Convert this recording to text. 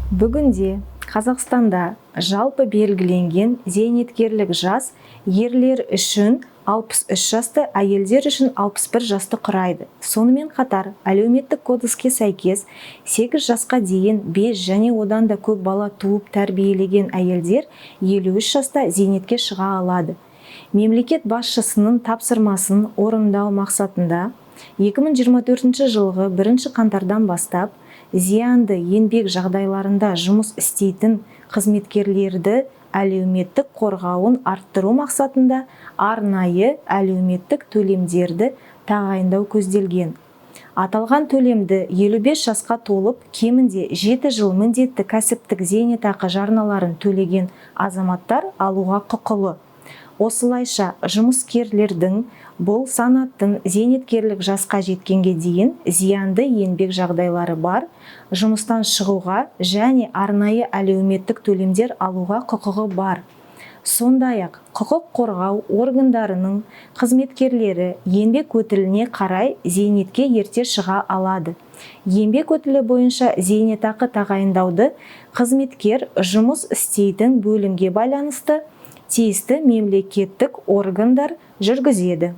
Бүгінде Қазақстанда жалпы белгіленген зейнеткерлік жас ерлер үшін 63 жасты, әйелдер үшін 61 жасты құрайды. Сонымен қатар, әлеуметтік кодекске сәйкес 8 жасқа дейін 5 және одан да көп бала туып тәрбиелеген әйелдер 53 жаста зейнетке шыға алады. Мемлекет басшысының тапсырмасын орындау мақсатында 2024 жылғы 1 қаңтардан бастап зиянды еңбек жағдайларында жұмыс істейтін қызметкерлерді әлеуметтік қорғауын арттыру мақсатында арнайы әлеуметтік төлемдерді тағайындау көзделген. Аталған төлемді 55 жасқа толып, кемінде 7 жыл міндетті кәсіптік зейнетақы жарналарын төлеген азаматтар алуға құқылы. Осылайша жұмыскерлердің бұл санаттың зейнеткерлік жасқа жеткенге дейін зиянды еңбек жағдайлары бар, жұмыстан шығуға және арнайы әлеуметтік төлемдер алуға құқығы бар. Сондай-ақ, құқық қорғау органдарының қызметкерлері еңбек өтіліне қарай зейнетке ерте шыға алады. Еңбек өтілі бойынша зейнетақы тағайындауды қызметкер жұмыс істейтін бөлімге байланысты тиісті мемлекеттік органдар жүргізеді.